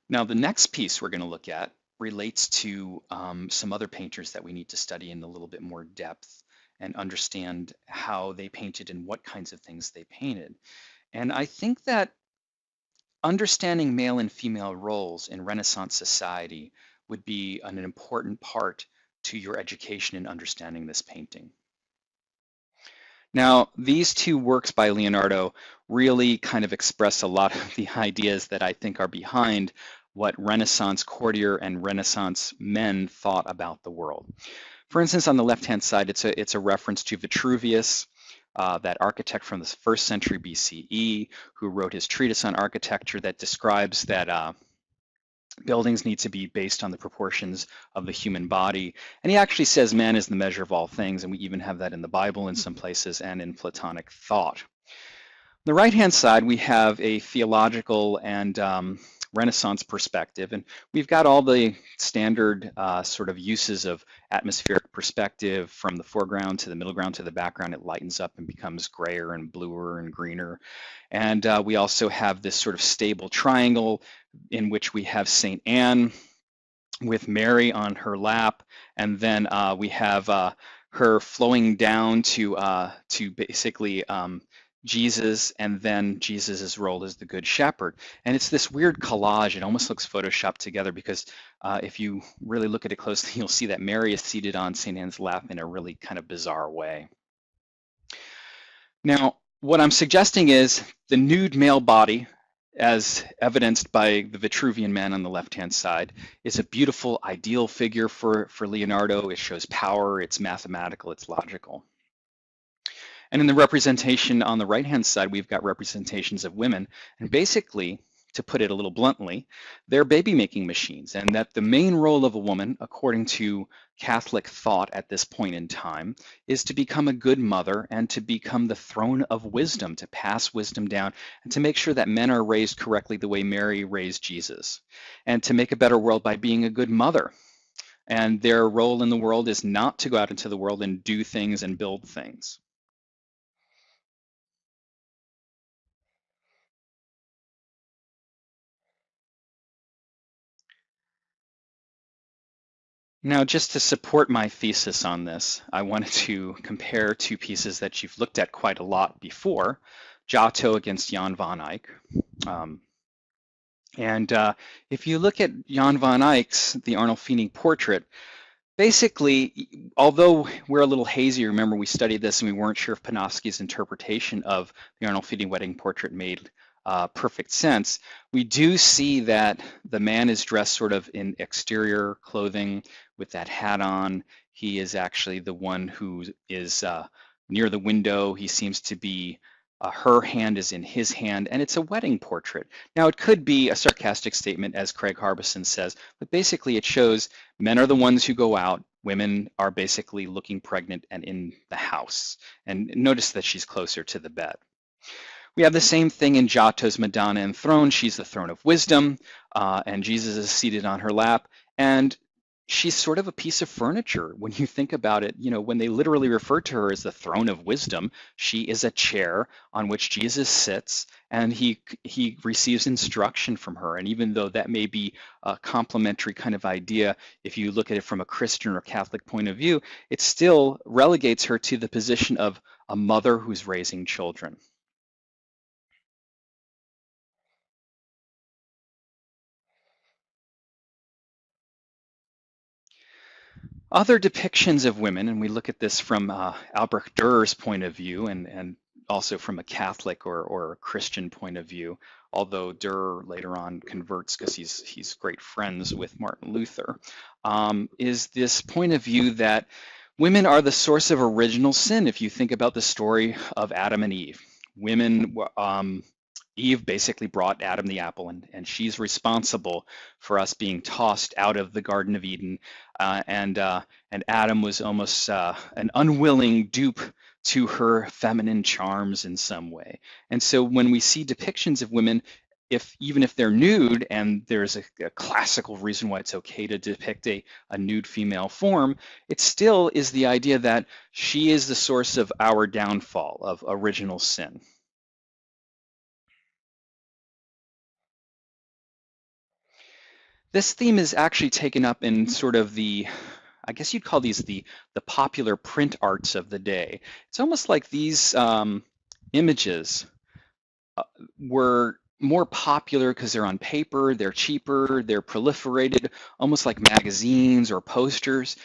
Now, the next piece we're going to look at relates to some other painters that we need to study in a little bit more depth and understand how they painted and what kinds of things they painted. And I think that understanding male and female roles in Renaissance society would be an important part to your education in understanding this painting. Now, these two works by Leonardo really kind of express a lot of the ideas that I think are behind what Renaissance courtier and Renaissance men thought about the world. For instance, on the left-hand side, it's a reference to Vitruvius, that architect from the 1st century BCE, who wrote his treatise on architecture that describes that buildings need to be based on the proportions of the human body. And he actually says man is the measure of all things, and we even have that in the Bible in some places and in Platonic thought. On the right-hand side, we have a theological and Renaissance perspective, and we've got all the standard sort of uses of atmospheric perspective from the foreground to the middle ground to the background. It lightens up and becomes grayer and bluer and greener. And we also have this sort of stable triangle in which we have St. Anne with Mary on her lap, and then we have her flowing down to basically Jesus, and then Jesus' role as the Good Shepherd. And it's this weird collage. It almost looks photoshopped together because if you really look at it closely, you'll see that Mary is seated on St. Anne's lap in a really kind of bizarre way. Now, what I'm suggesting is the nude male body, as evidenced by the Vitruvian man on the left-hand side, is a beautiful, ideal figure for Leonardo. It shows power, it's mathematical, it's logical. And in the representation on the right-hand side, we've got representations of women. And basically, to put it a little bluntly, they're baby-making machines, and that the main role of a woman, according to Catholic thought at this point in time, is to become a good mother and to become the throne of wisdom, to pass wisdom down, and to make sure that men are raised correctly the way Mary raised Jesus, and to make a better world by being a good mother. And their role in the world is not to go out into the world and do things and build things. Now, just to support my thesis on this, I wanted to compare two pieces that you've looked at quite a lot before, Giotto against Jan van Eyck. Um, and if you look at Jan van Eyck's The Arnolfini Portrait, basically, although we're a little hazy, remember we studied this and we weren't sure if Panofsky's interpretation of the Arnolfini wedding portrait made perfect sense, we do see that the man is dressed sort of in exterior clothing with that hat on. He is actually the one who is near the window. He seems to be, her hand is in his hand, and it's a wedding portrait. Now, it could be a sarcastic statement, as Craig Harbison says, but basically it shows men are the ones who go out, women are basically looking pregnant and in the house. And notice that she's closer to the bed. We have the same thing in Giotto's Madonna enthroned. She's the throne of wisdom, and Jesus is seated on her lap. And she's sort of a piece of furniture. When you think about it, you know, when they literally refer to her as the throne of wisdom, she is a chair on which Jesus sits, and he receives instruction from her. And even though that may be a complementary kind of idea, if you look at it from a Christian or Catholic point of view, it still relegates her to the position of a mother who's raising children. Other depictions of women, and we look at this from Albrecht Dürer's point of view, and also from a Catholic or a Christian point of view, although Dürer later on converts because he's great friends with Martin Luther, is this point of view that women are the source of original sin. If you think about the story of Adam and Eve, women, Eve basically brought Adam the apple, and she's responsible for us being tossed out of the Garden of Eden. And Adam was almost an unwilling dupe to her feminine charms in some way. And so when we see depictions of women, even if they're nude, and there's a classical reason why it's okay to depict a nude female form, it still is the idea that she is the source of our downfall, of original sin. This theme is actually taken up in sort of the, I guess you'd call these the popular print arts of the day. It's almost like these images were more popular because they're on paper, they're cheaper, they're proliferated, almost like magazines or posters.